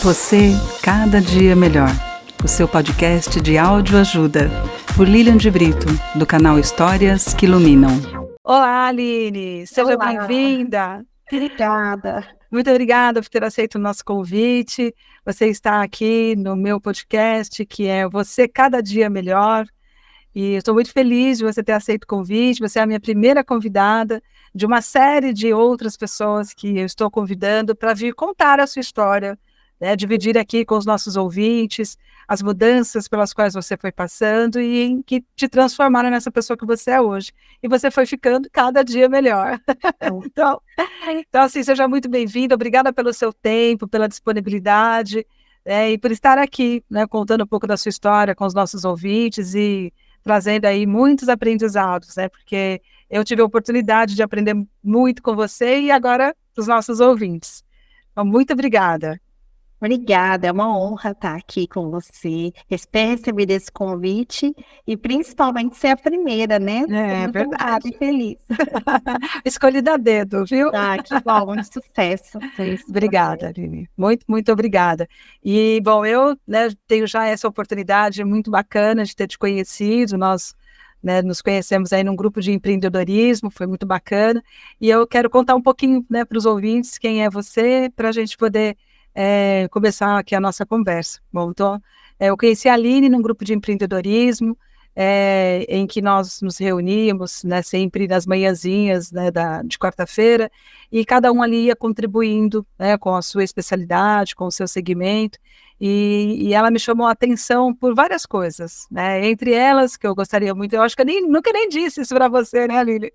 Você, cada dia melhor. O seu podcast de autoajuda. Por Lilian de Brito, do canal Histórias que Iluminam. Olá, Aline. Seja bem-vinda. Obrigada. Muito obrigada por ter aceito o nosso convite. Você está aqui no meu podcast, que é Você, Cada Dia Melhor. E estou muito feliz de você ter aceito o convite. Você é a minha primeira convidada de uma série de outras pessoas que eu estou convidando para vir contar a sua história, né, dividir aqui com os nossos ouvintes as mudanças pelas quais você foi passando e que te transformaram nessa pessoa que você é hoje. E você foi ficando cada dia melhor. Então, assim, seja muito bem-vinda. Obrigada pelo seu tempo, pela disponibilidade, e por estar aqui, né, contando um pouco da sua história com os nossos ouvintes e trazendo aí muitos aprendizados, né, porque eu tive a oportunidade de aprender muito com você e agora os nossos ouvintes. Então, muito obrigada. Obrigada, é uma honra estar aqui com você, ter recebido esse convite e principalmente ser a primeira, né? É Muito verdade. honrada e feliz. Escolhida a dedo, viu? Ah, que bom, muito sucesso. Obrigada, Aline. Muito, muito obrigada. E, bom, eu, né, tenho já essa oportunidade muito bacana de ter te conhecido. Nós, né, nos conhecemos aí num grupo de empreendedorismo, foi muito bacana. E eu quero contar um pouquinho, né, para os ouvintes quem é você, para a gente poder começar aqui a nossa conversa. Bom, então, eu conheci a Aline num grupo de empreendedorismo, em que nós nos reuníamos, né, sempre nas manhãzinhas, né, de quarta-feira, e cada um ali ia contribuindo, né, com a sua especialidade, com o seu segmento, e ela me chamou a atenção por várias coisas, né, entre elas, que eu gostaria muito, eu acho que eu nunca nem disse isso para você, né, Aline?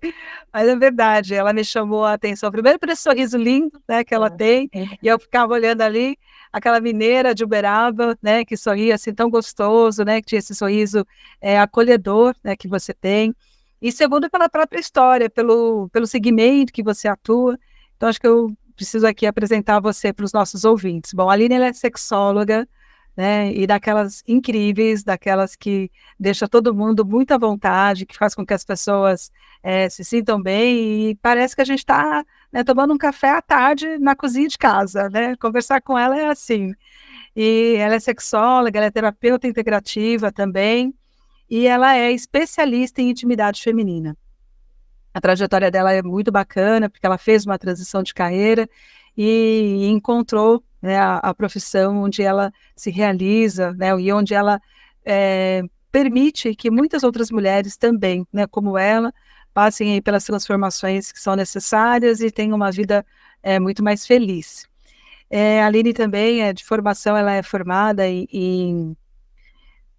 Mas é verdade, ela me chamou a atenção, primeiro por esse sorriso lindo, né, que ela tem, e eu ficava olhando ali, aquela mineira de Uberaba, né, que sorria assim tão gostoso, né, que tinha esse sorriso acolhedor, né, que você tem, e segundo pela própria história, pelo segmento que você atua. Então acho que eu preciso aqui apresentar você para os nossos ouvintes. Bom, a Aline, ela é sexóloga, né, e daquelas incríveis, daquelas que deixa todo mundo muito à vontade, que faz com que as pessoas se sintam bem, e parece que a gente está, né, tomando um café à tarde na cozinha de casa, né, conversar com ela é assim. E ela é sexóloga, ela é terapeuta integrativa também, e ela é especialista em intimidade feminina. A trajetória dela é muito bacana, porque ela fez uma transição de carreira e encontrou, né, a profissão onde ela se realiza, né, e onde ela permite que muitas outras mulheres também, né, como ela, passem aí pelas transformações que são necessárias e tenham uma vida muito mais feliz. A Aline também de formação, ela é formada em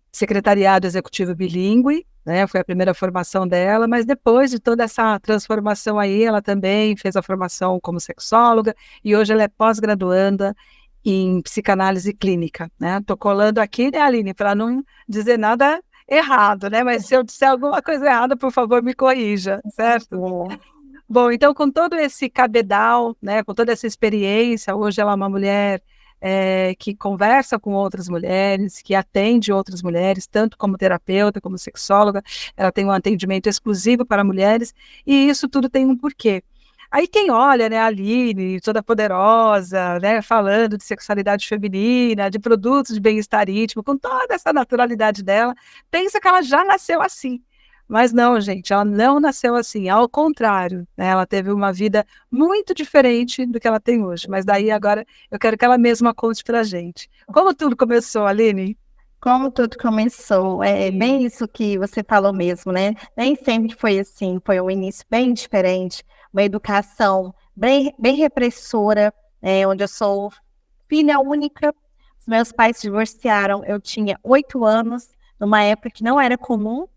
secretariado executivo bilíngue, né, foi a primeira formação dela, mas depois de toda essa transformação aí, ela também fez a formação como sexóloga, e hoje ela é pós-graduanda em psicanálise clínica, né, tô colando aqui, né, Aline, para não dizer nada errado, né, mas se eu disser alguma coisa errada, por favor, me corrija, certo? Bom, então, com todo esse cabedal, né, com toda essa experiência, hoje ela é uma mulher que conversa com outras mulheres, que atende outras mulheres, tanto como terapeuta, como sexóloga, ela tem um atendimento exclusivo para mulheres, e isso tudo tem um porquê. Aí quem olha, né, a Aline, toda poderosa, né, falando de sexualidade feminina, de produtos de bem-estar íntimo, com toda essa naturalidade dela, pensa que ela já nasceu assim. Mas não, gente, ela não nasceu assim, ao contrário, né, ela teve uma vida muito diferente do que ela tem hoje, mas daí agora eu quero que ela mesma conte pra gente. Como tudo começou, Aline? Como tudo começou, é bem isso que você falou mesmo, né? Nem sempre foi assim, foi um início bem diferente, uma educação bem repressora, onde eu sou filha única, os meus pais se divorciaram, eu tinha 8 anos, numa época que não era comum,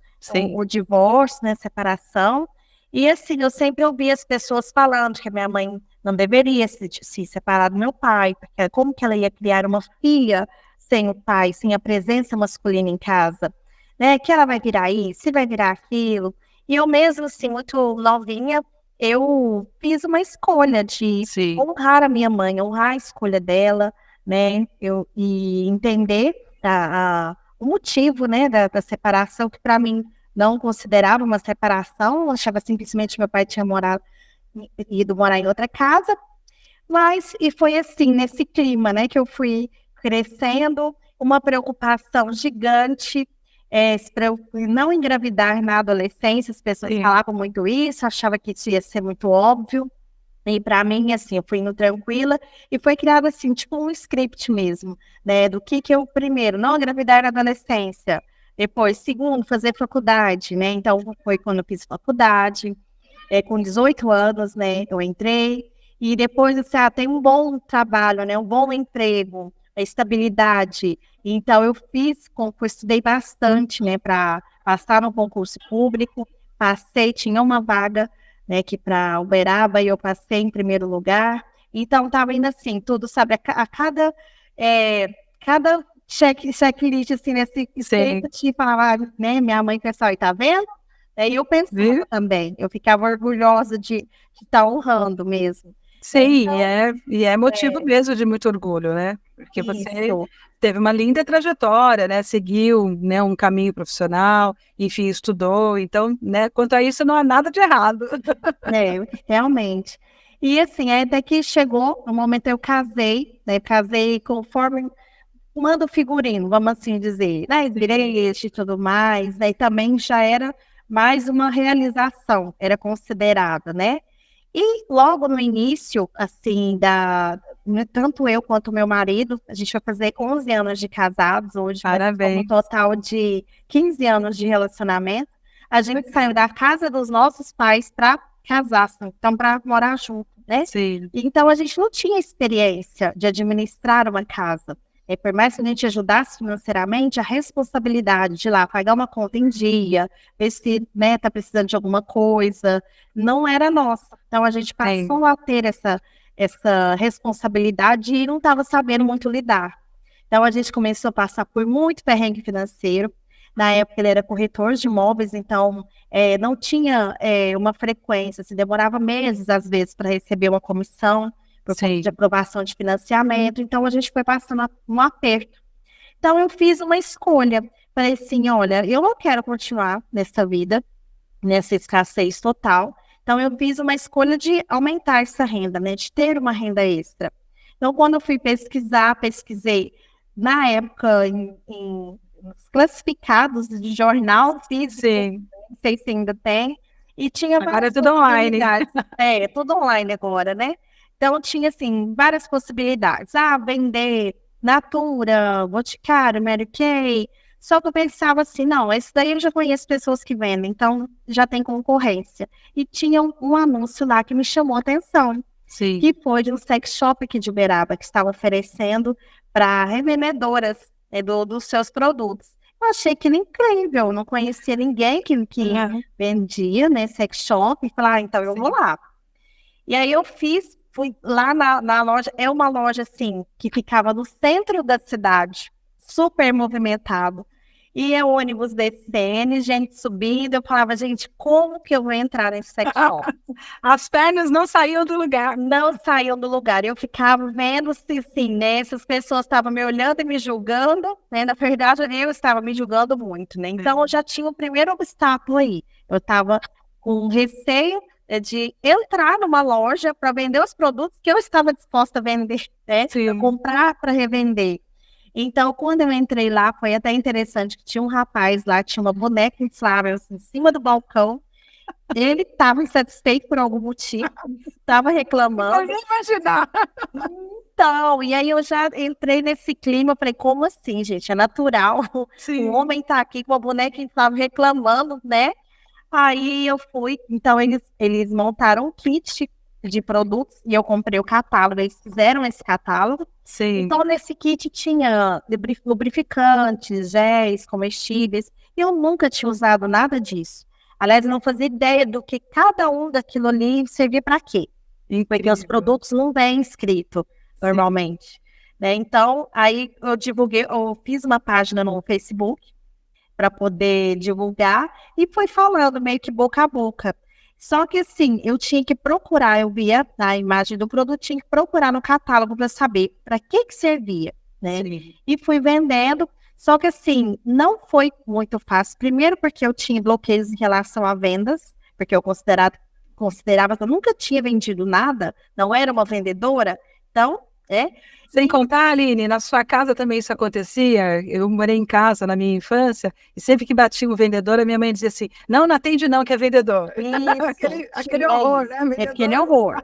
o divórcio, né, separação, e assim, eu sempre ouvi as pessoas falando que a minha mãe não deveria se separar do meu pai, porque como que ela ia criar uma filha sem o pai, sem a presença masculina em casa, né, que ela vai virar isso, se vai virar aquilo, e eu mesmo, assim, muito novinha, eu fiz uma escolha de honrar a minha mãe, honrar a escolha dela, né, e entender o motivo, né, da separação, que para mim não considerava uma separação, achava simplesmente que meu pai tinha ido morar em outra casa, mas, e foi assim, nesse clima, né, que eu fui crescendo, uma preocupação gigante, não engravidar na adolescência. As pessoas falavam muito isso, achavam que isso ia ser muito óbvio. E para mim, assim, eu fui indo tranquila e foi criado, assim, tipo um script mesmo, né? Do que eu, primeiro, não engravidar na adolescência. Depois, segundo, fazer faculdade, né? Então, foi quando eu fiz faculdade, com 18 anos, né? Eu entrei. E depois, assim, tem um bom trabalho, né? Um bom emprego, estabilidade. Então, eu estudei bastante, né? Para passar no concurso público. Passei, tinha uma vaga, né, que para Uberaba, e eu passei em primeiro lugar. Então, estava indo assim, tudo, sabe, a cada checklist, assim, nesse script, falava, né, minha mãe pensava, e tá vendo? E eu pensava também, eu ficava orgulhosa de estar honrando mesmo. Sim, então, e é motivo mesmo de muito orgulho, né? Porque você teve uma linda trajetória, né? Seguiu, né, um caminho profissional, enfim, estudou. Então, né, quanto a isso, não há nada de errado. Realmente. E assim, até que chegou, no momento eu casei, né? Casei conforme manda o figurino, vamos assim dizer, na igreja e tudo mais, né? E também já era mais uma realização, era considerada, né? E logo no início, assim, tanto eu quanto meu marido, a gente vai fazer 11 anos de casados, hoje Parabéns. Um total de 15 anos de relacionamento. A gente saiu da casa dos nossos pais para casar, então para morar junto, né? Sim. Então a gente não tinha experiência de administrar uma casa. Por mais que a gente ajudasse financeiramente, a responsabilidade de ir lá pagar uma conta em dia, ver se, né, tá precisando de alguma coisa, não era nossa. Então a gente passou a ter essa responsabilidade e não estava sabendo muito lidar. Então a gente começou a passar por muito perrengue financeiro. Na época ele era corretor de imóveis, então não tinha uma frequência, se demorava meses às vezes para receber uma comissão por conta de aprovação de financiamento. Então a gente foi passando um aperto. Então eu fiz uma escolha, falei assim, olha, eu não quero continuar nessa vida, nessa escassez total. Então eu fiz uma escolha de aumentar essa renda, né, de ter uma renda extra. Então quando eu fui pesquisei na época em classificados de jornal físico, não sei se ainda tem, e tinha agora é tudo online. Tudo online agora, né? Então tinha assim várias possibilidades. Vender Natura, Boticário, Mary Kay. Só que eu pensava assim, não, esse daí eu já conheço pessoas que vendem, então já tem concorrência. E tinha um anúncio lá que me chamou a atenção. Sim. Que foi de um sex shop aqui de Uberaba, que estava oferecendo para revendedoras dos seus produtos. Eu achei aquilo incrível, não conhecia ninguém que vendia, né, sex shop, e falei, então eu vou lá. E aí eu fui lá na loja, é uma loja assim, que ficava no centro da cidade, super movimentado. E o ônibus descendo, gente subindo, eu falava, gente, como que eu vou entrar nesse sex shop? As pernas não saíam do lugar. Não saíam do lugar. Eu ficava vendo se, assim, né, essas pessoas estavam me olhando e me julgando, né? Na verdade, eu estava me julgando muito, né? Então, eu já tinha o primeiro obstáculo aí. Eu estava com receio de entrar numa loja para vender os produtos que eu estava disposta a vender, né? Comprar para revender. Então, quando eu entrei lá, foi até interessante que tinha um rapaz lá, tinha uma boneca inflável assim, em cima do balcão. Ele estava insatisfeito por algum motivo, estava reclamando. Não imaginar. Então, e aí eu já entrei nesse clima, eu falei, como assim, gente? É natural. Sim. O homem tá aqui com uma boneca inflável reclamando, né? Aí eu fui, então eles montaram um kit de produtos e eu comprei o catálogo, eles fizeram esse catálogo. Sim. Então nesse kit tinha lubrificantes, géis, comestíveis, e eu nunca tinha usado nada disso. Aliás, eu não fazia ideia do que cada um daquilo ali servia para quê. Porque os produtos não vêm escrito normalmente. Né? Então, aí eu fiz uma página no Facebook para poder divulgar e foi falando meio que boca a boca. Só que assim, eu tinha que procurar, eu via a imagem do produto, tinha que procurar no catálogo para saber para que servia, né? Sim. E fui vendendo, só que assim, não foi muito fácil. Primeiro porque eu tinha bloqueios em relação a vendas, porque eu considerava que eu nunca tinha vendido nada, não era uma vendedora, então né? Sem contar, Aline, na sua casa também isso acontecia. Eu morei em casa na minha infância e sempre que batia o vendedor, a minha mãe dizia assim: não, não atende não, que é vendedor. Isso, Aquele horror, né? é aquele horror.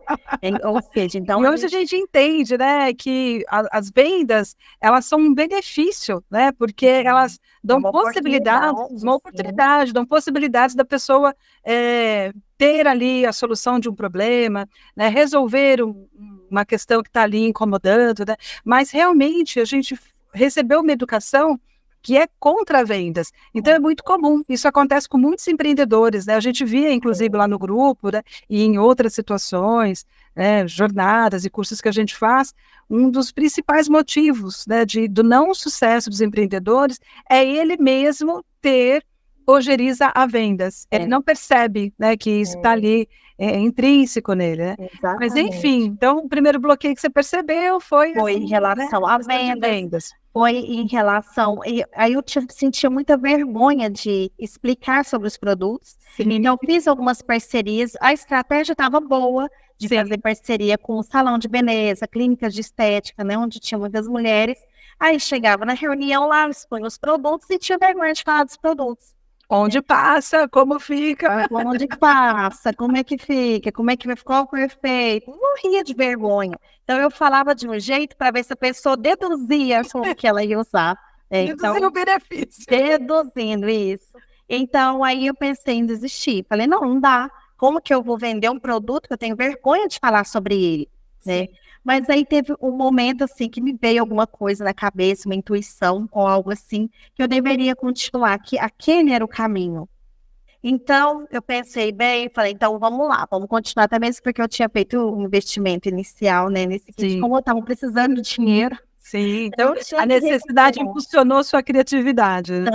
Ou seja, então E hoje a gente entende, né, que as vendas, elas são um benefício, né, porque elas dão possibilidades, uma oportunidade, dão possibilidades da pessoa ter ali a solução de um problema, né, resolver uma questão que está ali incomodando, né, mas realmente a gente recebeu uma educação que é contra vendas. Então é muito comum, isso acontece com muitos empreendedores, né, a gente via inclusive lá no grupo, né, e em outras situações, jornadas e cursos que a gente faz, um dos principais motivos, né, do não sucesso dos empreendedores é ele mesmo ter ojeriza a vendas. Ele não percebe, né, que isso está ali intrínseco nele, né? Mas enfim, então o primeiro bloqueio que você percebeu foi assim, em relação a vendas. Foi em relação. Aí eu sentia muita vergonha de explicar sobre os produtos. Sim. Então, eu fiz algumas parcerias. A estratégia estava boa de fazer parceria com o salão de beleza, clínicas de estética, né, onde tinha muitas mulheres. Aí chegava na reunião lá, expunha os produtos e tinha vergonha de falar dos produtos. Onde passa, como fica. Onde passa, como é que fica, como é que vai ficar o efeito. Morria de vergonha. Então, eu falava de um jeito para ver se a pessoa deduzia como que ela ia usar. Deduzindo o benefício. Deduzindo isso. Então, aí eu pensei em desistir. Falei, não dá. Como que eu vou vender um produto que eu tenho vergonha de falar sobre ele? Né? Mas aí teve um momento, assim, que me veio alguma coisa na cabeça, uma intuição ou algo assim, que eu deveria continuar, que aquele era o caminho. Então, eu pensei bem, falei, então vamos lá, vamos continuar, até mesmo porque eu tinha feito um investimento inicial, né, nesse kit, como eu estava precisando de dinheiro. Sim, então a necessidade impulsionou sua criatividade. Né?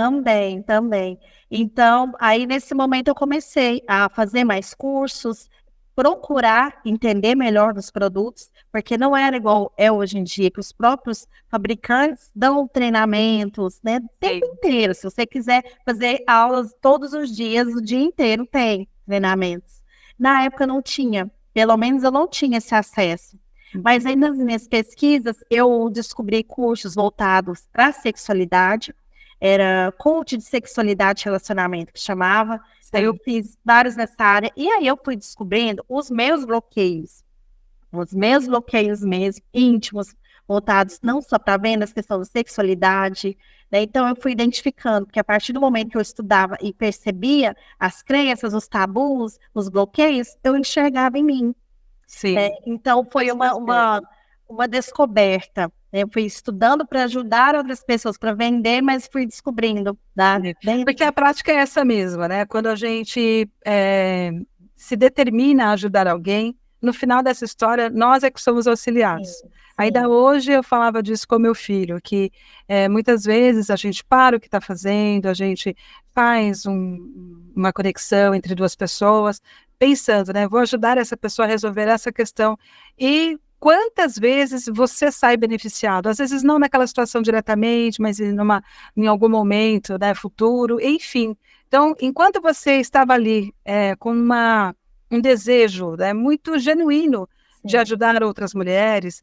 Também. Então, aí nesse momento eu comecei a fazer mais cursos, procurar entender melhor dos produtos, porque não era igual é hoje em dia, que os próprios fabricantes dão treinamentos, né, o tempo inteiro. Se você quiser fazer aulas todos os dias, o dia inteiro tem treinamentos. Na época não tinha, pelo menos eu não tinha esse acesso. Mas aí nas minhas pesquisas, eu descobri cursos voltados para a sexualidade, era coach de sexualidade e relacionamento, que chamava. Aí eu fiz vários nessa área, e aí eu fui descobrindo os meus bloqueios mesmo, íntimos, voltados não só para vendas, questão de sexualidade, né? Então eu fui identificando, porque a partir do momento que eu estudava e percebia as crenças, os tabus, os bloqueios, eu enxergava em mim. Sim. Então foi uma descoberta. Eu fui estudando para ajudar outras pessoas para vender, mas fui descobrindo. Tá? Porque a prática é essa mesma, né? Quando a gente se determina a ajudar alguém, no final dessa história, nós é que somos auxiliados. Sim. Ainda hoje eu falava disso com meu filho, que muitas vezes a gente para o que está fazendo, a gente faz uma conexão entre duas pessoas, pensando, né, vou ajudar essa pessoa a resolver essa questão. E quantas vezes você sai beneficiado? Às vezes não naquela situação diretamente, mas em algum momento, né, futuro, enfim. Então, enquanto você estava ali com um desejo, né, muito genuíno de ajudar outras mulheres,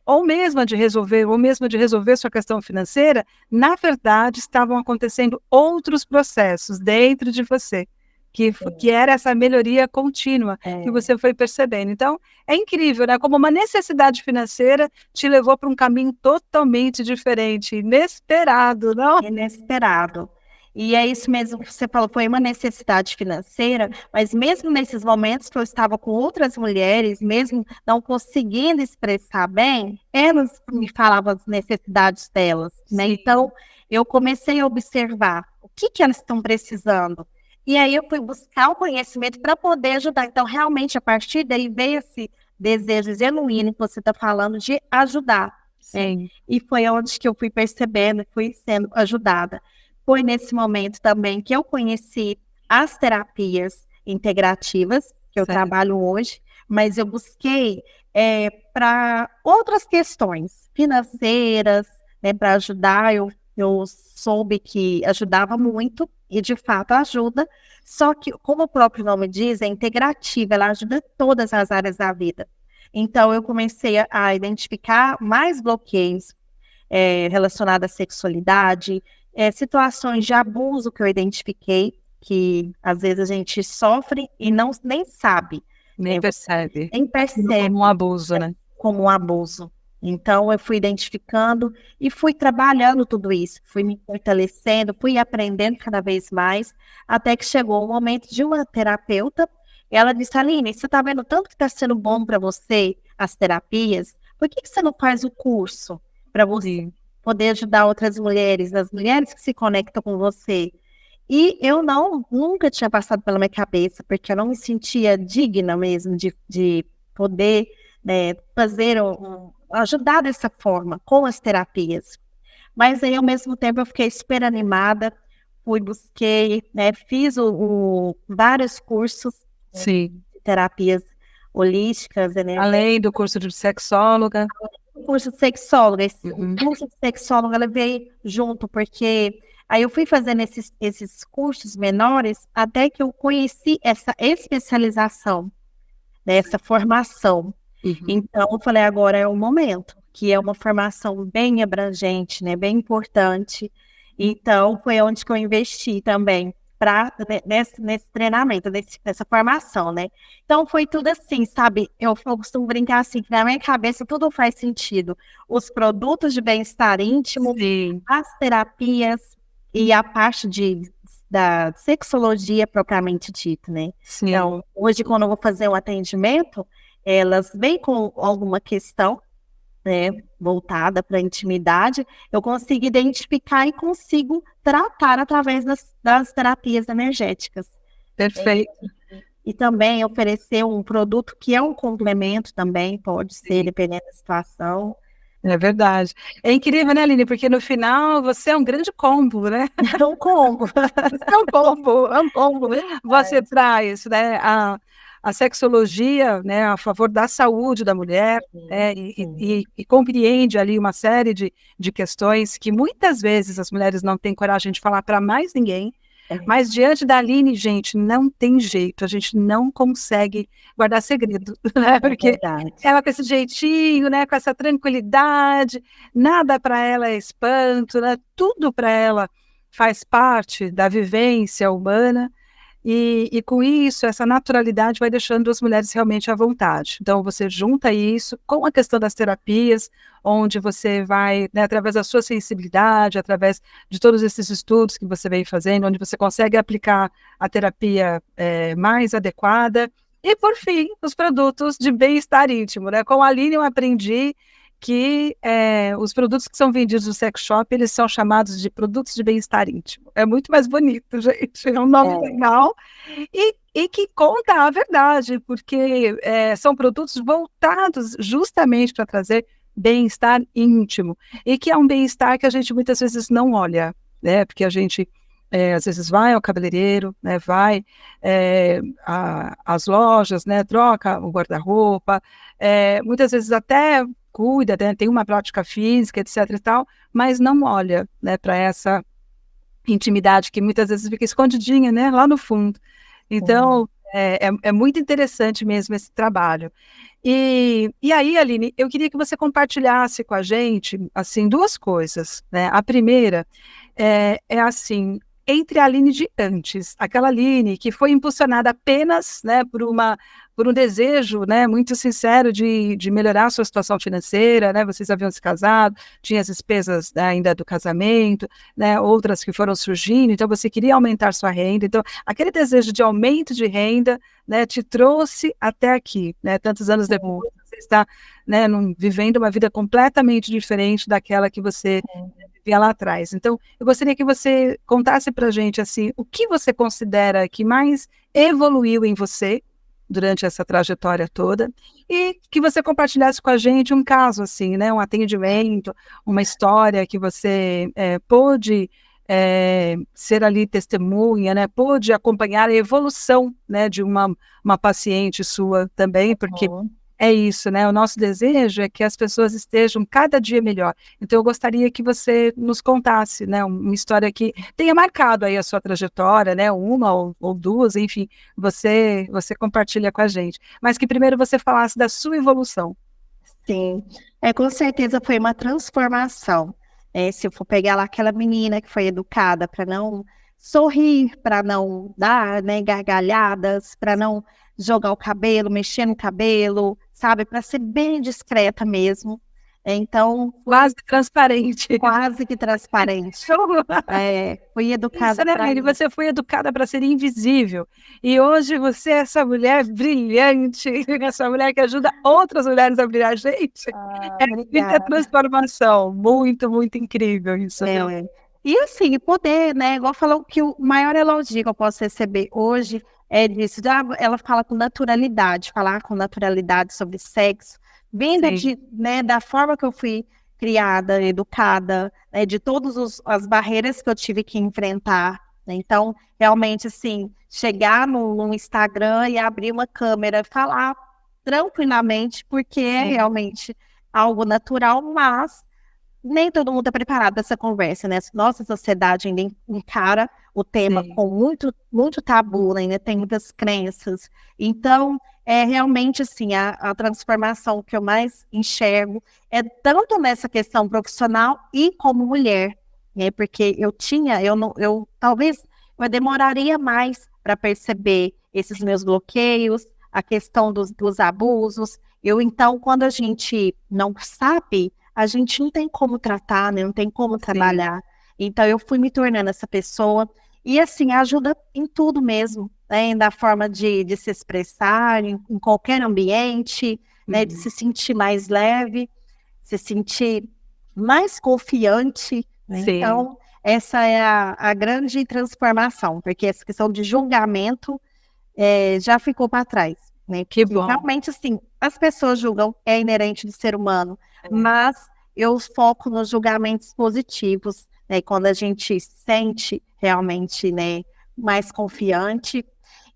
ou mesmo de resolver sua questão financeira, na verdade estavam acontecendo outros processos dentro de você, que era essa melhoria contínua que você foi percebendo. Então, é incrível, né? Como uma necessidade financeira te levou para um caminho totalmente diferente, inesperado, não? Inesperado. E é isso mesmo que você falou, foi uma necessidade financeira, mas mesmo nesses momentos que eu estava com outras mulheres, mesmo não conseguindo expressar bem, elas me falavam as necessidades delas, né? Então, eu comecei a observar o que elas estão precisando. E aí eu fui buscar o conhecimento para poder ajudar. Então, realmente, a partir daí veio esse desejo genuíno que você está falando de ajudar. Né? E foi onde que eu fui percebendo, fui sendo ajudada. Foi nesse momento também que eu conheci as terapias integrativas, que eu trabalho hoje, mas eu busquei para outras questões financeiras, né, para ajudar. Eu soube que ajudava muito, e de fato ajuda, só que, como o próprio nome diz, é integrativa, ela ajuda todas as áreas da vida. Então, eu comecei a identificar mais bloqueios relacionados à sexualidade, situações de abuso que eu identifiquei, que às vezes a gente sofre e nem sabe. Nem percebe. Nem percebe. Como um abuso, né? Como um abuso. Então, eu fui identificando e fui trabalhando tudo isso, fui me fortalecendo, fui aprendendo cada vez mais, até que chegou o momento de uma terapeuta. Ela disse: Aline, você está vendo tanto que está sendo bom para você as terapias, por que você não faz o curso para você poder ajudar outras mulheres, as mulheres que se conectam com você? E eu nunca tinha passado pela minha cabeça, porque eu não me sentia digna mesmo de poder, né, fazer ajudar dessa forma, com as terapias. Mas aí, ao mesmo tempo, eu fiquei super animada, busquei, né, fiz vários cursos de terapias holísticas, né? Além do curso de sexóloga. O curso de sexóloga, o curso de sexóloga ela veio junto, porque aí eu fui fazendo esses cursos menores até que eu conheci essa especialização, né, essa formação. Então, eu falei, agora é o momento, que é uma formação bem abrangente, né, bem importante. Então, foi onde que eu investi também nesse treinamento, nessa formação, né? Então, foi tudo assim, sabe? Eu costumo brincar assim, que na minha cabeça tudo faz sentido. Os produtos de bem-estar íntimo, as terapias e a parte da sexologia propriamente dita, né? Sim. Então, hoje, quando eu vou fazer um atendimento, elas vêm com alguma questão, né, voltada para a intimidade, eu consigo identificar e consigo tratar através das terapias energéticas. Perfeito. E também oferecer um produto que é um complemento também, pode ser, dependendo da situação. É verdade. É incrível, né, Aline? Porque no final você é um grande combo, né? É um combo. É um combo, é um combo. Você traz, né, a sexologia, né, a favor da saúde da mulher, né, e compreende ali uma série de questões que muitas vezes as mulheres não têm coragem de falar para mais ninguém. Mas diante da Aline, gente, não tem jeito, a gente não consegue guardar segredo, né? Porque ela com esse jeitinho, né? Com essa tranquilidade, nada para ela é espanto, né? Tudo para ela faz parte da vivência humana. E com isso, essa naturalidade vai deixando as mulheres realmente à vontade. Então, você junta isso com a questão das terapias, onde você vai, né, através da sua sensibilidade, através de todos esses estudos que você vem fazendo, onde você consegue aplicar a terapia mais adequada. E, por fim, os produtos de bem-estar íntimo, né? Com a Aline eu aprendi que os produtos que são vendidos no sex shop, eles são chamados de produtos de bem-estar íntimo. É muito mais bonito, gente, é um nome legal e que conta a verdade, porque são produtos voltados justamente para trazer bem-estar íntimo, e que é um bem-estar que a gente muitas vezes não olha, né, porque a gente às vezes vai ao cabeleireiro, né, vai às lojas, né, troca o guarda-roupa, muitas vezes até cuida, né, tem uma prática física, etc e tal, mas não olha, né, para essa intimidade que muitas vezes fica escondidinha, né, lá no fundo. Então, é muito interessante mesmo esse trabalho. E aí, Aline, eu queria que você compartilhasse com a gente, assim, duas coisas, né? A primeira é assim, entre a Aline de antes, aquela Aline que foi impulsionada apenas, né, por um desejo, né, muito sincero de melhorar a sua situação financeira, né, vocês haviam se casado, tinha as despesas, né, ainda do casamento, né, outras que foram surgindo, então você queria aumentar sua renda, então aquele desejo de aumento de renda, né, te trouxe até aqui, né, tantos anos depois, você está, né, vivendo uma vida completamente diferente daquela que você via lá atrás. Então, eu gostaria que você contasse para a gente, assim, o que você considera que mais evoluiu em você durante essa trajetória toda, e que você compartilhasse com a gente um caso, assim, né, um atendimento, uma história que você pôde ser ali testemunha, né, pôde acompanhar a evolução, né, de uma paciente sua também, porque É isso, né? O nosso desejo é que as pessoas estejam cada dia melhor. Então, eu gostaria que você nos contasse, né, uma história que tenha marcado aí a sua trajetória, né, uma ou duas, enfim, você compartilha com a gente. Mas que primeiro você falasse da sua evolução. Sim, com certeza foi uma transformação. Se eu for pegar lá aquela menina que foi educada para não sorrir, para não dar, né, gargalhadas, para não jogar o cabelo, mexer no cabelo, sabe, para ser bem discreta mesmo. Então, Quase transparente. quase que transparente. Show! Fui Isso, educada né, para Aline? isso. Você foi educada para ser invisível. E hoje você é essa mulher brilhante, essa mulher que ajuda outras mulheres a brilhar. Gente, Ah, é muita obrigada. transformação. Muito, muito incrível isso. É. E assim, poder, né? Igual falou que o maior elogio que eu posso receber hoje é disso. Ela fala com naturalidade, falar com naturalidade sobre sexo, vinda Sim, né, da forma que eu fui criada, educada, né, de todas as barreiras que eu tive que enfrentar. Né? Então, realmente, assim, chegar no Instagram e abrir uma câmera, falar tranquilamente, porque é sim, realmente algo natural, mas nem todo mundo está preparado para essa conversa, né? Nossa sociedade ainda encara o tema sim, com muito, muito tabu, né? Ainda tem muitas crenças. Então, é realmente assim, a transformação que eu mais enxergo é tanto nessa questão profissional e como mulher, né? Porque eu não, eu talvez eu demoraria mais para perceber esses meus bloqueios, a questão dos abusos. Então, quando a gente não sabe, a gente não tem como tratar, né? Não tem como sim, trabalhar. Então, eu fui me tornando essa pessoa. E, assim, ajuda em tudo mesmo, né? Da forma de se expressar, em qualquer ambiente, né? De uhum, se sentir mais leve, se sentir mais confiante, né? sim. Então, essa é a grande transformação, porque essa questão de julgamento já ficou para trás, né? Que Porque bom. realmente, assim, as pessoas julgam, é inerente do ser humano, mas eu foco nos julgamentos positivos, né? Quando a gente se sente realmente, né, mais confiante.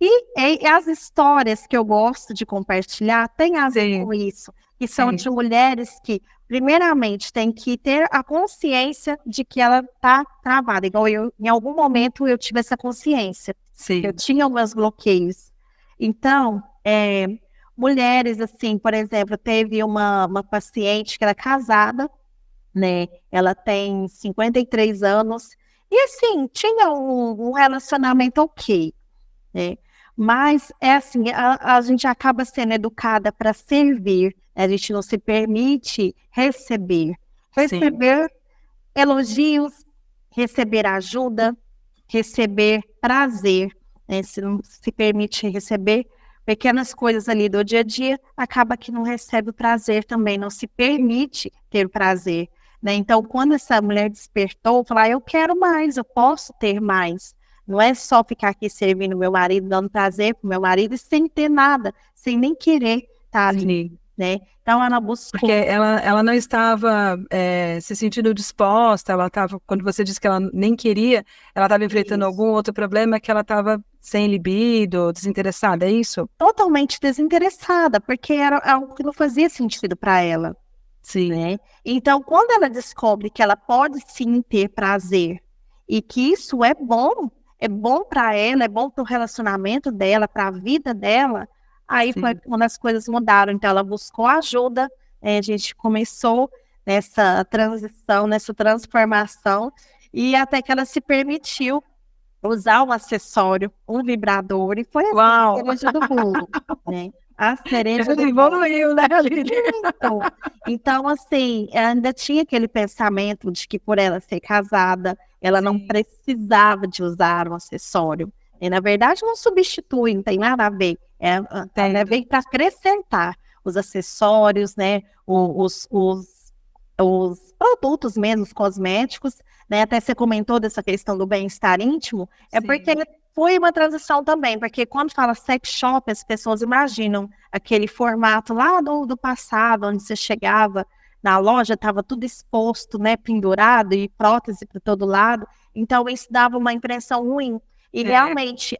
E as histórias que eu gosto de compartilhar têm a ver Sim, com isso, que são sim, de mulheres que, primeiramente, têm que ter a consciência de que ela está travada. Igual eu, em algum momento, eu tive essa consciência. Eu sim, tinha alguns bloqueios. Então, mulheres, assim, por exemplo, teve uma paciente que era casada, né? Ela tem 53 anos, e assim, tinha um relacionamento ok, né? Mas é assim, a gente acaba sendo educada para servir, né? A gente não se permite receber. sim, Receber elogios, receber ajuda, receber prazer, né? Se não se permite receber pequenas coisas ali do dia a dia, acaba que não recebe o prazer também, não se permite ter prazer, né? Então, quando essa mulher despertou, falar, eu quero mais, eu posso ter mais. Não é só ficar aqui servindo meu marido, dando prazer pro meu marido, sem ter nada, sem nem querer estar ali, sim. né? Então, ela Porque buscou. ela não estava se sentindo disposta, ela estava, quando você disse que ela nem queria, ela estava enfrentando Isso. algum outro problema que ela estava sem libido, desinteressada, é isso? Totalmente desinteressada, porque era algo que não fazia sentido para ela, Sim, né? Então, quando ela descobre que ela pode sim ter prazer e que isso é bom para ela, é bom para o relacionamento dela, para a vida dela, aí foi sim. quando as coisas mudaram. Então, ela buscou ajuda, a gente começou nessa transição, nessa transformação, e até que ela se permitiu usar um acessório, um vibrador, e foi assim, a Uau! cereja do bolo, né? A cereja Ela do bolo. evoluiu, né, Aline? Então, assim, ainda tinha aquele pensamento de que por ela ser casada, ela não Sim, precisava de usar um acessório. E, na verdade, não substitui, não tem nada a ver. Ela entendo. veio para acrescentar os acessórios, né? Os produtos mesmo, os cosméticos, né? Até você comentou dessa questão do bem-estar íntimo, é porque Sim, foi uma transição também, porque quando fala sex shop, as pessoas imaginam aquele formato lá do passado, onde você chegava na loja, estava tudo exposto, né, pendurado e prótese para todo lado, então isso dava uma impressão ruim. E é, realmente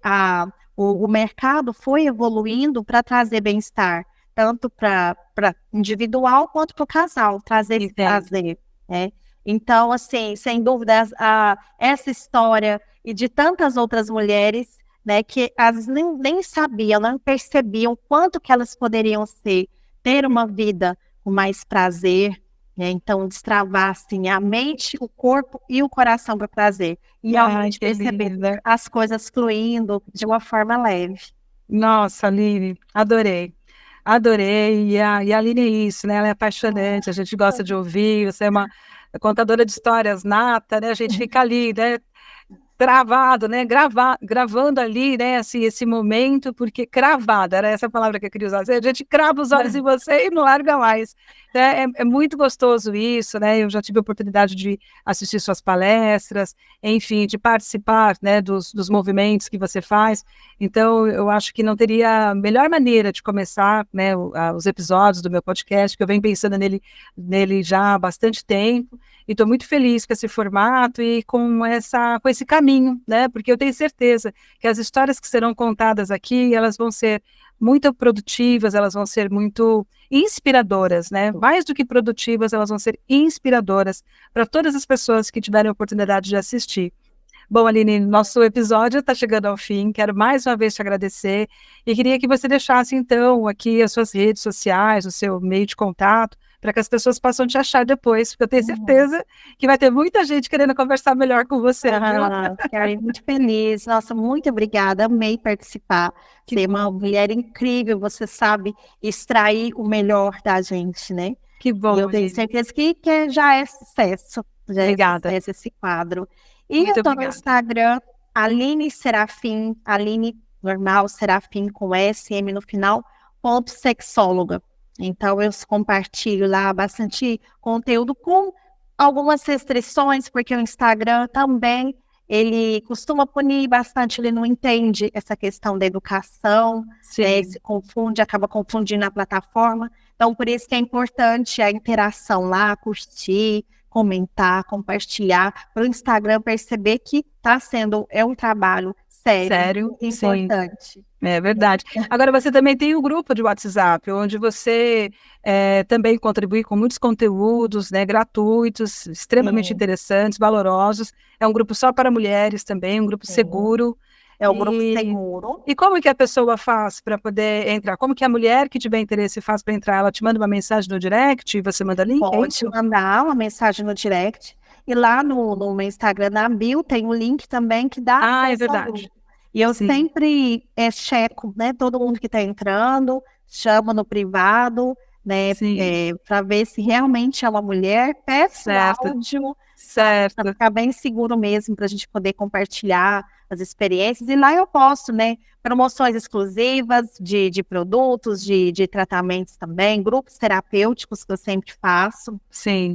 o mercado foi evoluindo para trazer bem-estar, tanto para individual quanto para o casal, trazer esse prazer, né? Então, assim, sem dúvidas, essa história e de tantas outras mulheres, né, que às vezes nem sabiam, não percebiam quanto que elas poderiam ter uma vida com mais prazer, né? Então, destravar, assim, a mente, o corpo e o coração para prazer. E realmente perceber as coisas fluindo de uma forma leve. Nossa, Aline, adorei. Adorei, e a Aline é isso, né? Ela é apaixonante, a gente gosta de ouvir, você é uma contadora de histórias nata, né? A gente fica ali, né? Travado, né? Gravando ali, né? Assim, esse momento, porque cravada, era essa palavra que eu queria usar. A gente crava os olhos em você e não larga mais. É muito gostoso isso, né? Eu já tive a oportunidade de assistir suas palestras, enfim, de participar, né, dos movimentos que você faz. Então, eu acho que não teria melhor maneira de começar, né, os episódios do meu podcast, que eu venho pensando nele já há bastante tempo. E estou muito feliz com esse formato e com esse caminho, né? Porque eu tenho certeza que as histórias que serão contadas aqui, elas vão ser muito produtivas, elas vão ser muito inspiradoras, né? Mais do que produtivas, elas vão ser inspiradoras para todas as pessoas que tiverem a oportunidade de assistir. Bom, Aline, nosso episódio está chegando ao fim, quero mais uma vez te agradecer e queria que você deixasse, então, aqui as suas redes sociais, o seu meio de contato, para que as pessoas possam te achar depois, porque eu tenho certeza que vai ter muita gente querendo conversar melhor com você. Fiquei muito feliz, nossa, muito obrigada, amei participar, ser uma mulher incrível, você sabe extrair o melhor da gente, né? Que bom. E eu tenho certeza que já é sucesso, obrigada. É sucesso esse quadro. E eu estou no Instagram, Aline Serafim, Aline normal, Serafim com SM no final, /sexóloga. Então, eu compartilho lá bastante conteúdo com algumas restrições, porque o Instagram também, ele costuma punir bastante, ele não entende essa questão da educação, né, se confunde, acaba confundindo a plataforma. Então, por isso que é importante a interação lá, curtir, comentar, compartilhar, para o Instagram perceber que é um trabalho sério e importante. Sim. É verdade. Agora, você também tem um grupo de WhatsApp, onde você também contribui com muitos conteúdos, né, gratuitos, extremamente interessantes, valorosos. É um grupo só para mulheres também, um grupo seguro. É um grupo seguro. E como que a pessoa faz para poder entrar? Como que a mulher que tiver interesse faz para entrar? Ela te manda uma mensagem no direct e você manda link? Pode mandar uma mensagem no direct. E lá no meu Instagram, na bio, tem um link também que dá acesso ao grupo. E eu sempre checo, né, todo mundo que está entrando, chamo no privado, né, para ver se realmente é uma mulher, peço áudio, para ficar bem seguro mesmo, para a gente poder compartilhar as experiências. E lá eu posto, né, promoções exclusivas de produtos, de tratamentos também, grupos terapêuticos que eu sempre faço.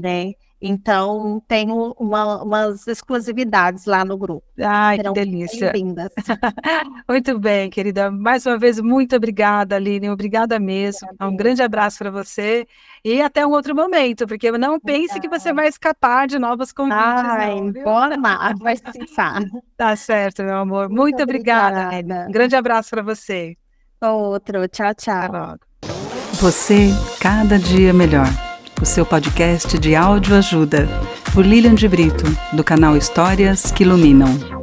Né? Então, tenho umas exclusividades lá no grupo. Ai, que delícia. Bem-vindas. Muito bem, querida. Mais uma vez, muito obrigada, Aline. Obrigada mesmo. Um grande abraço para você. E até um outro momento, porque não pense que você vai escapar de novos convites. Ai, bora lá, vai ficar. Tá certo, meu amor. Muito obrigada. Um grande abraço para você. Outro. Tchau, tchau. Até logo. Você, cada dia melhor. O seu podcast de áudio ajuda, por Lilian de Brito, do canal Histórias que Iluminam.